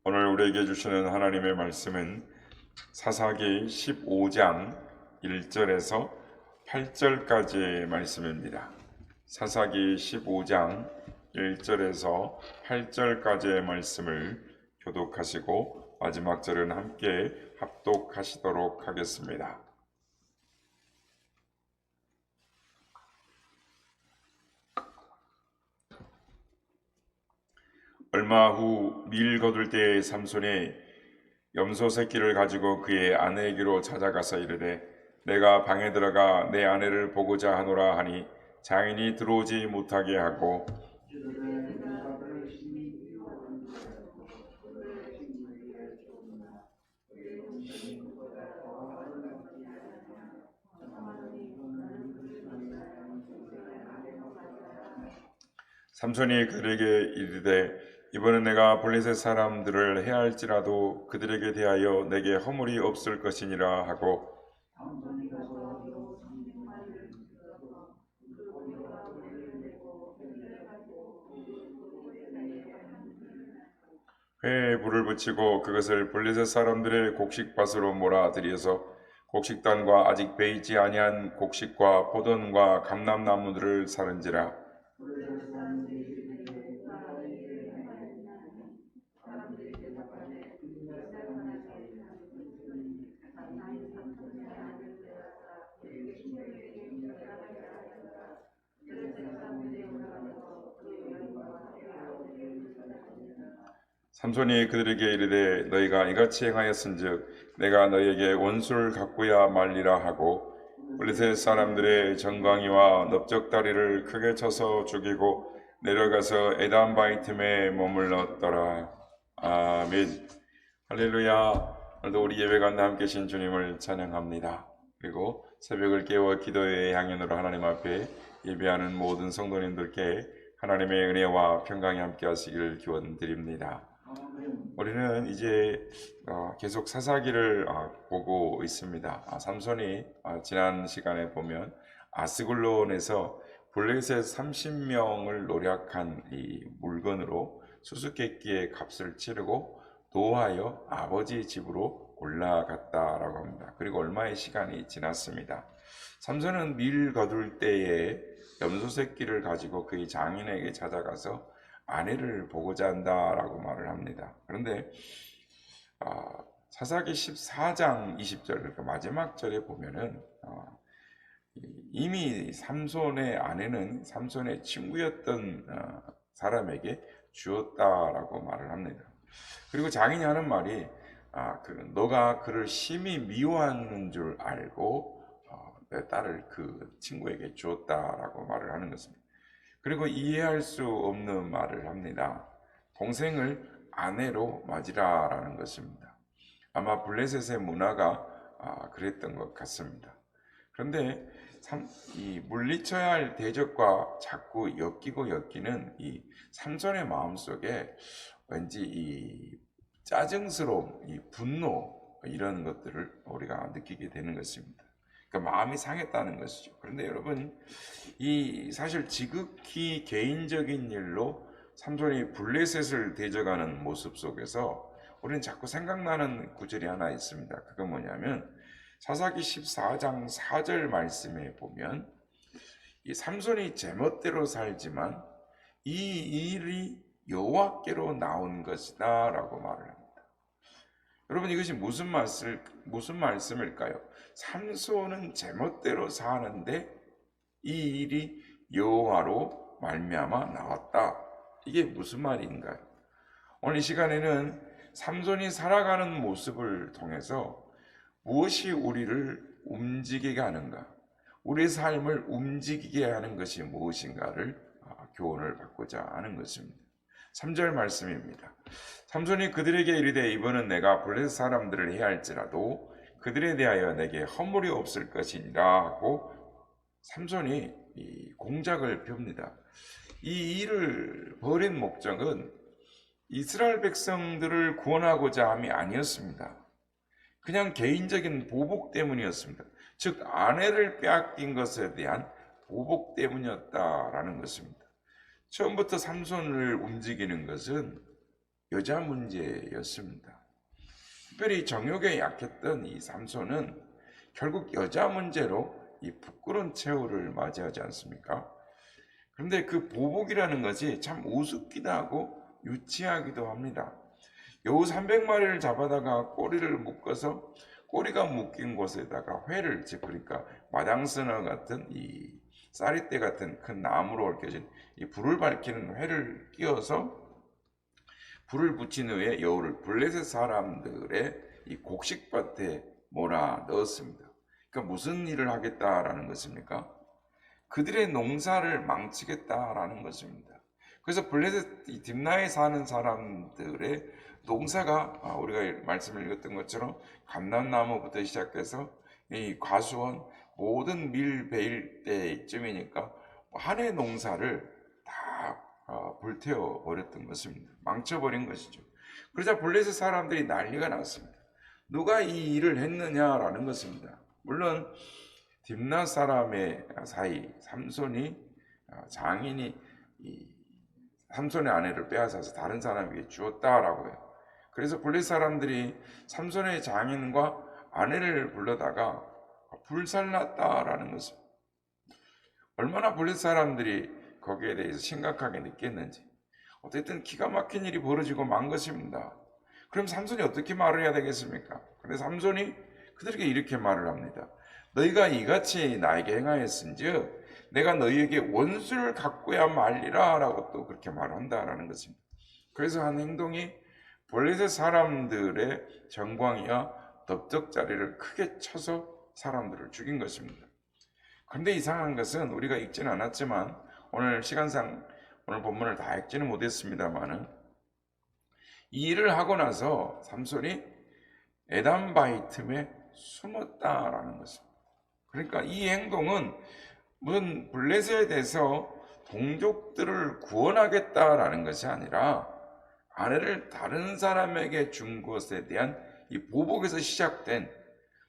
오늘 우리에게 주시는 하나님의 말씀은 사사기 15장 1절에서 8절까지의 말씀입니다. 사사기 15장 1절에서 8절까지의 말씀을 교독하시고 마지막 절은 함께 합독하시도록 하겠습니다. 얼마 후 밀 거둘 때에 삼손이 염소 새끼를 가지고 그의 아내에게로 찾아가서 이르되 내가 방에 들어가 내 아내를 보고자 하노라 하니 장인이 들어오지 못하게 하고 삼손이 그들에게 이르되 이번은 내가 블레셋 사람들을 해할지라도 그들에게 대하여 내게 허물이 없을 것이니라 하고 회에 불을 붙이고 그것을 블레셋 사람들의 곡식밭으로 몰아들여서 곡식단과 아직 베이지 아니한 곡식과 포도원과 감람나무들을 사른지라. 삼손이 그들에게 이르되 너희가 이같이 행하였은즉 내가 너희에게 원수를 갚고야 말리라 하고 블레셋 사람들의 정강이와 넓적다리를 크게 쳐서 죽이고 내려가서 에담 바이틈에 머물렀더라. 아멘. 할렐루야. 오늘도 우리 예배관과 함께 계신 주님을 찬양합니다. 그리고 새벽을 깨워 기도의 향연으로 하나님 앞에 예배하는 모든 성도님들께 하나님의 은혜와 평강이 함께 하시기를 기원드립니다. 우리는 이제 계속 사사기를 보고 있습니다. 삼손이 지난 시간에 보면 아스글론에서 블레셋 30명을 노략한 이 물건으로 수수께끼의 값을 치르고 도하여 아버지 집으로 올라갔다라고 합니다. 그리고 얼마의 시간이 지났습니다. 삼손은 밀 거둘 때에 염소 새끼를 가지고 그의 장인에게 찾아가서 아내를 보고자 한다라고 말을 합니다. 그런데 사사기 14장 20절 그러니까 마지막 절에 보면은 이미 삼손의 아내는 삼손의 친구였던 사람에게 주었다라고 말을 합니다. 그리고 장인이 하는 말이 너가 그를 심히 미워하는 줄 알고 내 딸을 그 친구에게 주었다라고 말을 하는 것입니다. 그리고 이해할 수 없는 말을 합니다. 동생을 아내로 맞으라라는 것입니다. 아마 블레셋의 문화가 그랬던 것 같습니다. 그런데 이 물리쳐야 할 대적과 자꾸 엮이는 이 삼손의 마음속에 왠지 이 짜증스러움, 이 분노 이런 것들을 우리가 느끼게 되는 것입니다. 그러니까 마음이 상했다는 것이죠. 그런데 여러분, 이 사실 지극히 개인적인 일로 삼손이 블레셋을 대적하는 모습 속에서 우리는 자꾸 생각나는 구절이 하나 있습니다. 그건 뭐냐면 사사기 14장 4절 말씀에 보면 이 삼손이 제멋대로 살지만 이 일이 여호와께로 나온 것이다 라고 말을 합니다. 여러분, 이것이 무슨 말씀일까요? 삼손은 제멋대로 사는데 이 일이 여호와로 말미암아 나왔다. 이게 무슨 말인가요? 오늘 이 시간에는 삼손이 살아가는 모습을 통해서 무엇이 우리를 움직이게 하는가, 우리의 삶을 움직이게 하는 것이 무엇인가를 교훈을 받고자 하는 것입니다. 3절 말씀입니다. 삼손이 그들에게 이르되 이번은 내가 블레셋 사람들을 해할지라도 그들에 대하여 내게 허물이 없을 것이니라 하고 삼손이 이 공작을 펴니다. 이 일을 벌인 목적은 이스라엘 백성들을 구원하고자 함이 아니었습니다. 그냥 개인적인 보복 때문이었습니다. 즉 아내를 빼앗긴 것에 대한 보복 때문이었다라는 것입니다. 처음부터 삼손을 움직이는 것은 여자 문제였습니다. 특별히 정욕에 약했던 이 삼손은 결국 여자 문제로 이 부끄러운 최후를 맞이하지 않습니까? 그런데 그 보복이라는 것이 참 우습기도 하고 유치하기도 합니다. 여우 300마리를 잡아다가 꼬리를 묶어서 꼬리가 묶인 곳에다가 회를 그러니까 마당스너 같은 이 쌀이대 같은 큰 나무로 얽혀진 이 불을 밝히는 회를 끼워서 불을 붙인 후에 여우를 블레셋 사람들의 이 곡식밭에 몰아 넣었습니다. 그러니까 무슨 일을 하겠다라는 것입니까? 그들의 농사를 망치겠다라는 것입니다. 그래서 블레셋 딥나에 사는 사람들의 농사가 우리가 말씀을 읽었던 것처럼 감람나무부터 시작해서 이 과수원 모든 밀 베일 때쯤이니까 한 해 농사를 다 불태워 버렸던 것입니다. 망쳐버린 것이죠. 그러자 블레셋 사람들이 난리가 났습니다. 누가 이 일을 했느냐라는 것입니다. 물론 딥나 사람의 사이 삼손이 장인이 삼손의 아내를 빼앗아서 다른 사람에게 주었다라고 해요. 그래서 블레셋 사람들이 삼손의 장인과 아내를 불러다가 불살랐다라는 것입니다. 얼마나 블레셋 사람들이 거기에 대해서 심각하게 느꼈는지. 어쨌든 기가 막힌 일이 벌어지고 만 것입니다. 그럼 삼손이 어떻게 말을 해야 되겠습니까? 그래서 삼손이 그들에게 이렇게 말을 합니다. 너희가 이같이 나에게 행하였은즉 내가 너희에게 원수를 갚고야 말리라 라고 또 그렇게 말한다라는 것입니다. 그래서 한 행동이 블레셋 사람들의 정광이와 넓적자리를 크게 쳐서 사람들을 죽인 것입니다. 그런데 이상한 것은 우리가 읽지는 않았지만 오늘 시간상 오늘 본문을 다 읽지는 못했습니다만은 이 일을 하고 나서 삼손이 에담바이 틈에 숨었다라는 것입니다. 그러니까 이 행동은 무슨 블레셋에 대해서 동족들을 구원하겠다라는 것이 아니라 아내를 다른 사람에게 준 것에 대한 이 보복에서 시작된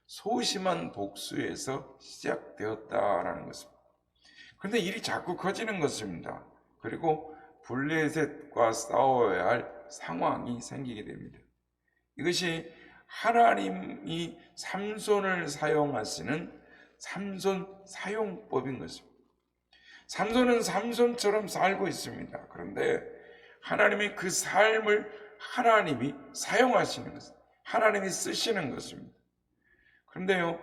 소심한 복수에서 시작되었다라는 것입니다. 그런데 일이 자꾸 커지는 것입니다. 그리고 블레셋과 싸워야 할 상황이 생기게 됩니다. 이것이 하나님이 삼손을 사용하시는 삼손 사용법인 것입니다. 삼손은 삼손처럼 살고 있습니다. 그런데 하나님이 그 삶을 하나님이 사용하시는 것입니다. 하나님이 쓰시는 것입니다. 그런데요,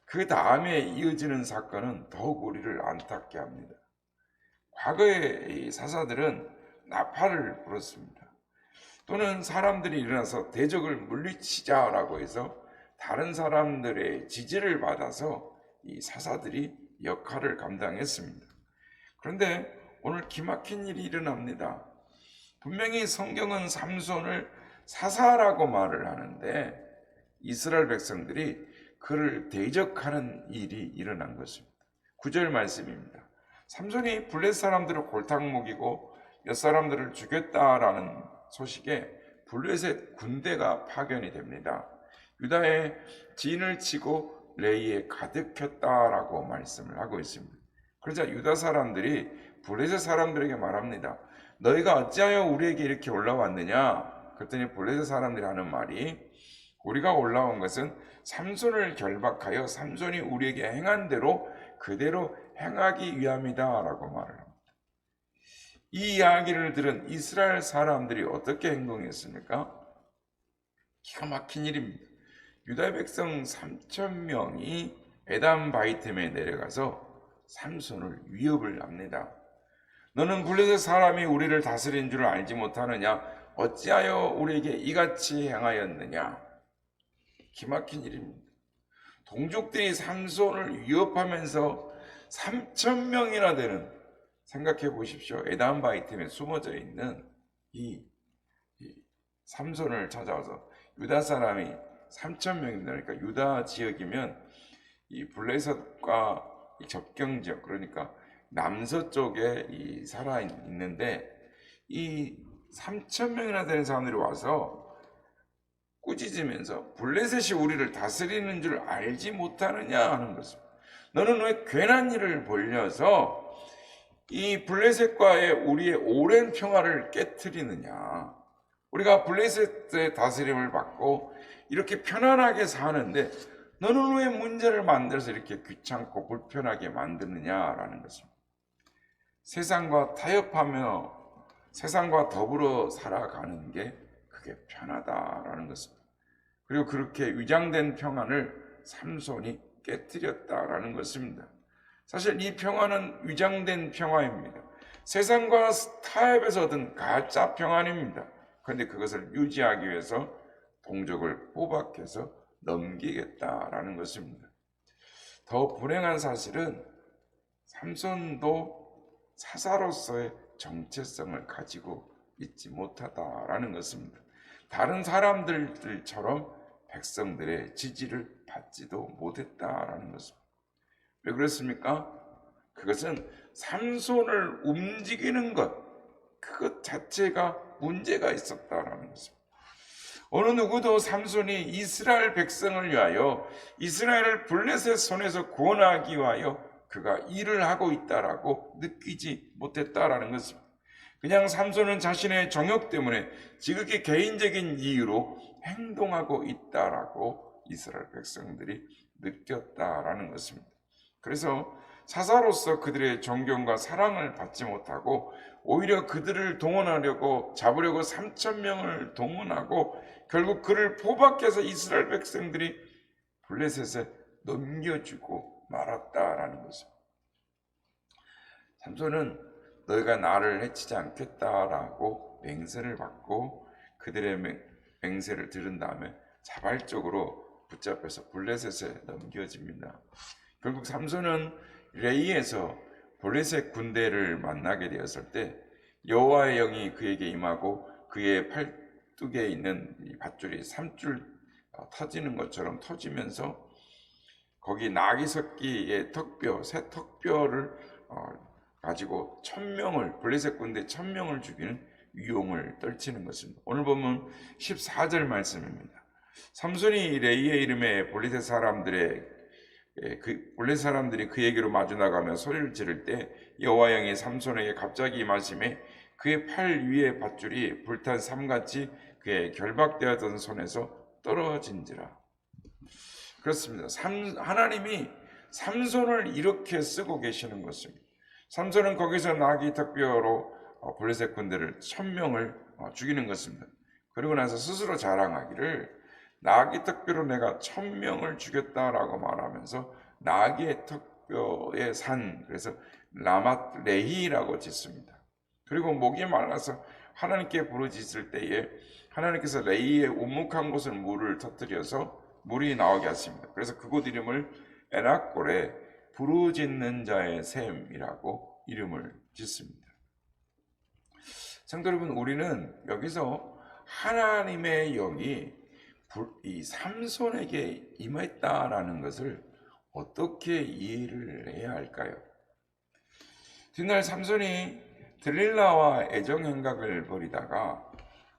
그 다음에 이어지는 사건은 더욱 우리를 안타깝게 합니다. 과거의 이 사사들은 나팔을 불었습니다. 또는 사람들이 일어나서 대적을 물리치자라고 해서 다른 사람들의 지지를 받아서 이 사사들이 역할을 감당했습니다. 그런데 오늘 기막힌 일이 일어납니다. 분명히 성경은 삼손을 사사라고 말을 하는데 이스라엘 백성들이 그를 대적하는 일이 일어난 것입니다. 9절 말씀입니다. 삼손이 블레셋 사람들을 골탕 먹이고 몇 사람들을 죽였다라는 소식에 블레셋 군대가 파견이 됩니다. 유다에 진을 치고 레이에 가득했다라고 말씀을 하고 있습니다. 그러자 유다 사람들이 블레셋 사람들에게 말합니다. 너희가 어찌하여 우리에게 이렇게 올라왔느냐? 그랬더니 블레셋 사람들이 하는 말이 우리가 올라온 것은 삼손을 결박하여 삼손이 우리에게 행한 대로 그대로 행하기 위함이다 라고 말을 합니다. 이 이야기를 들은 이스라엘 사람들이 어떻게 행동했습니까? 기가 막힌 일입니다. 유다 백성 3,000명이 에담 바이템에 내려가서 삼손을 위협을 합니다. 너는 블레셋 사람이 우리를 다스린 줄 알지 못하느냐? 어찌하여 우리에게 이같이 행하였느냐? 기막힌 일입니다. 동족들이 삼손을 위협하면서 3,000명이나 되는, 생각해 보십시오. 에담 바이템에 숨어져 있는 이 삼손을 찾아와서 유다 사람이 3,000명입니다. 그러니까 유다 지역이면 이 블레셋과 접경 지역, 그러니까 남서쪽에 살아 있는데 이 3,000명이나 되는 사람들이 와서 꾸짖으면서 블레셋이 우리를 다스리는 줄 알지 못하느냐 하는 것입니다. 너는 왜 괜한 일을 벌려서 이 블레셋과의 우리의 오랜 평화를 깨트리느냐? 우리가 블레셋의 다스림을 받고 이렇게 편안하게 사는데 너는 왜 문제를 만들어서 이렇게 귀찮고 불편하게 만드느냐라는 것입니다. 세상과 타협하며 세상과 더불어 살아가는 게 그게 편하다라는 것입니다. 그리고 그렇게 위장된 평안을 삼손이 깨뜨렸다라는 것입니다. 사실 이 평안은 위장된 평화입니다. 세상과 타협에서 얻은 가짜 평안입니다. 그런데 그것을 유지하기 위해서 동족을 포박해서 넘기겠다라는 것입니다. 더 불행한 사실은 삼손도 사사로서의 정체성을 가지고 있지 못하다라는 것입니다. 다른 사람들처럼 백성들의 지지를 받지도 못했다라는 것입니다. 왜 그렇습니까? 그것은 삼손을 움직이는 그것 자체가 문제가 있었다라는 것입니다. 어느 누구도 삼손이 이스라엘 백성을 위하여 이스라엘을 블레셋 손에서 구원하기 위하여 그가 일을 하고 있다라고 느끼지 못했다라는 것입니다. 그냥 삼손은 자신의 정욕 때문에 지극히 개인적인 이유로 행동하고 있다라고 이스라엘 백성들이 느꼈다라는 것입니다. 그래서 사사로서 그들의 존경과 사랑을 받지 못하고 오히려 그들을 동원하려고 잡으려고 3,000명을 동원하고 결국 그를 포박해서 이스라엘 백성들이 블레셋에 넘겨주고 말았다라는 것입니다. 삼손은 너희가 나를 해치지 않겠다라고 맹세를 받고 그들의 맹세를 들은 다음에 자발적으로 붙잡혀서 블레셋에 넘겨집니다. 결국 삼손은 레이에서 블레셋 군대를 만나게 되었을 때 여호와의 영이 그에게 임하고 그의 팔뚝에 있는 이 밧줄이 3줄 터지는 것처럼 터지면서 거기 나귀 새끼의 턱뼈, 새 턱뼈를 가지고 1,000명을 블레셋 군대 1,000명을 죽이는 위용을 떨치는 것입니다. 오늘 보면 14절 말씀입니다. 삼손이 레이의 이름에 블레셋 사람들이 그에게로 마주 나가며 소리를 지를 때 여호와 영이 삼손에게 갑자기 임하심에 그의 팔 위에 밧줄이 불탄 삼같이 그의 결박되었던 손에서 떨어진지라. 그렇습니다. 하나님이 삼손을 이렇게 쓰고 계시는 것입니다. 삼손은 거기서 나귀 턱뼈로 블레셋 군대를 1,000명을 죽이는 것입니다. 그러고 나서 스스로 자랑하기를 나귀 턱뼈로 내가 1,000명을 죽였다라고 말하면서 나귀의 턱뼈의 산, 그래서 라맛 레히라고 짓습니다. 그리고 목이 말라서 하나님께 부르짖을 때에 하나님께서 레히의 우묵한 곳을 물을 터뜨려서 물이 나오게 하십니다. 그래서 그곳 이름을 에낙골에 부르짖는 자의 샘이라고 이름을 짓습니다. 성도 여러분, 우리는 여기서 하나님의 영이 이 삼손에게 임했다라는 것을 어떻게 이해를 해야 할까요? 뒷날 삼손이 들릴라와 애정행각을 벌이다가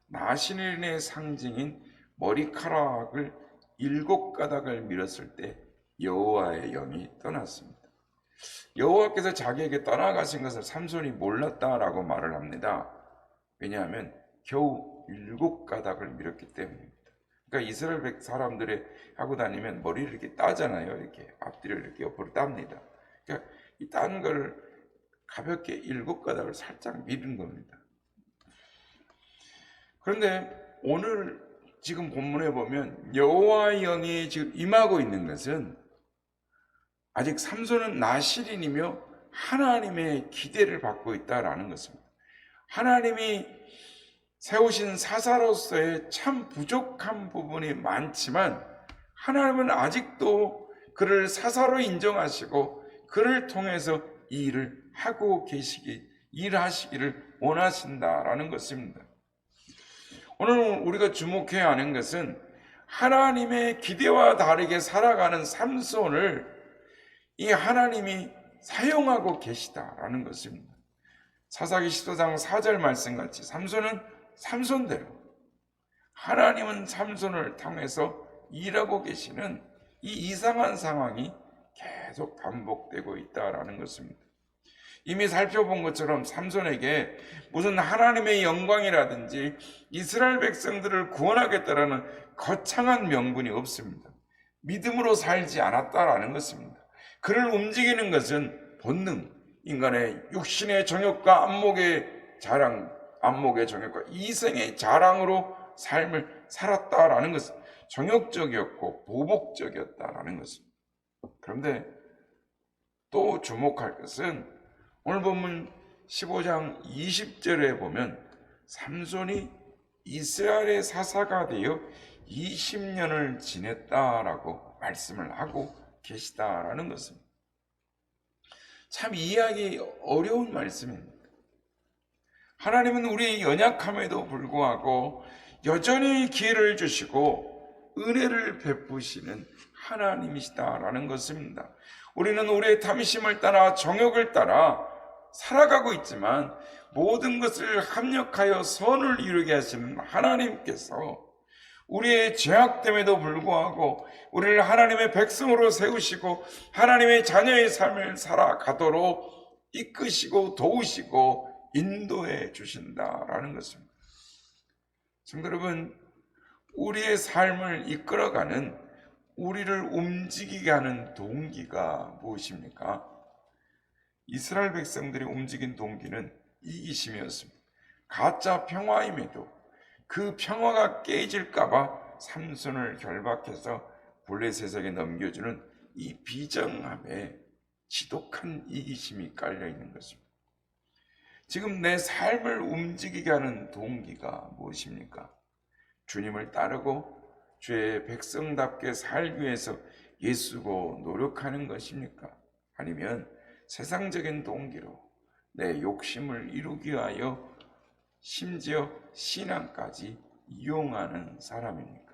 나신의 상징인 머리카락을 7가닥을 밀었을 때 여호와의 영이 떠났습니다. 여호와께서 자기에게 떠나가신 것을 삼손이 몰랐다라고 말을 합니다. 왜냐하면 겨우 7가닥을 밀었기 때문입니다. 그러니까 이스라엘 사람들이 하고 다니면 머리를 이렇게 따잖아요. 이렇게 앞뒤를 이렇게 옆으로 땁니다. 그러니까 이 딴 걸 가볍게 7가닥을 살짝 밀은 겁니다. 그런데 오늘 지금 본문에 보면 여호와의 영이 지금 임하고 있는 것은 아직 삼손은 나실인이며 하나님의 기대를 받고 있다라는 것입니다. 하나님이 세우신 사사로서의 참 부족한 부분이 많지만 하나님은 아직도 그를 사사로 인정하시고 그를 통해서 이 일을 하고 일하시기를 원하신다라는 것입니다. 오늘 우리가 주목해야 하는 것은 하나님의 기대와 다르게 살아가는 삼손을 이 하나님이 사용하고 계시다라는 것입니다. 사사기 14장 4절 말씀같이 삼손은 삼손대로 하나님은 삼손을 통해서 일하고 계시는 이 이상한 상황이 계속 반복되고 있다라는 것입니다. 이미 살펴본 것처럼 삼손에게 무슨 하나님의 영광이라든지 이스라엘 백성들을 구원하겠다라는 거창한 명분이 없습니다. 믿음으로 살지 않았다라는 것입니다. 그를 움직이는 것은 본능, 인간의 육신의 정욕과 안목의 정욕과 이성의 자랑으로 삶을 살았다라는 것은 정욕적이었고 보복적이었다라는 것입니다. 그런데 또 주목할 것은 오늘 본문 15장 20절에 보면 삼손이 이스라엘의 사사가 되어 20년을 지냈다라고 말씀을 하고 계시다라는 것입니다. 참 이해하기 어려운 말씀입니다. 하나님은 우리의 연약함에도 불구하고 여전히 기회를 주시고 은혜를 베푸시는 하나님이시다라는 것입니다. 우리는 우리의 탐심을 따라 정욕을 따라 살아가고 있지만 모든 것을 합력하여 선을 이루게 하시는 하나님께서 우리의 죄악됨에도 불구하고 우리를 하나님의 백성으로 세우시고 하나님의 자녀의 삶을 살아가도록 이끄시고 도우시고 인도해 주신다라는 것입니다. 성도 여러분, 우리의 삶을 이끌어가는, 우리를 움직이게 하는 동기가 무엇입니까? 이스라엘 백성들이 움직인 동기는 이기심이었습니다. 가짜 평화임에도 그 평화가 깨질까봐 삼손을 결박해서 블레셋에게 넘겨주는 이 비정함에 지독한 이기심이 깔려있는 것입니다. 지금 내 삶을 움직이게 하는 동기가 무엇입니까? 주님을 따르고 주의 백성답게 살기 위해서 애쓰고 노력하는 것입니까? 아니면 세상적인 동기로 내 욕심을 이루기 위하여 심지어 신앙까지 이용하는 사람입니까?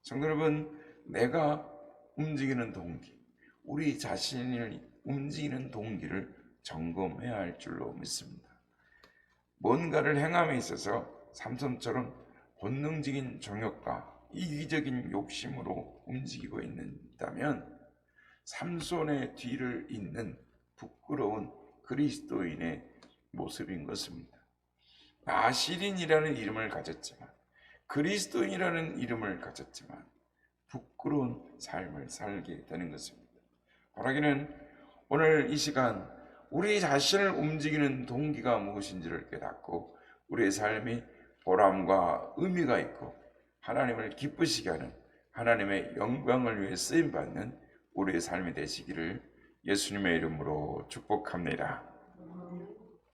성도 여러분, 내가 움직이는 동기, 우리 자신을 움직이는 동기를 점검해야 할 줄로 믿습니다. 뭔가를 행함에 있어서 삼손처럼 본능적인 정욕과 이기적인 욕심으로 움직이고 있다면 삼손의 뒤를 잇는 부끄러운 그리스도인의 모습인 것입니다. 나시린이라는 이름을 가졌지만, 그리스도인이라는 이름을 가졌지만 부끄러운 삶을 살게 되는 것입니다. 바라기는 오늘 이 시간 우리 자신을 움직이는 동기가 무엇인지를 깨닫고 우리의 삶이 보람과 의미가 있고 하나님을 기쁘시게 하는, 하나님의 영광을 위해 쓰임받는 우리의 삶이 되시기를 예수님의 이름으로 축복합니다.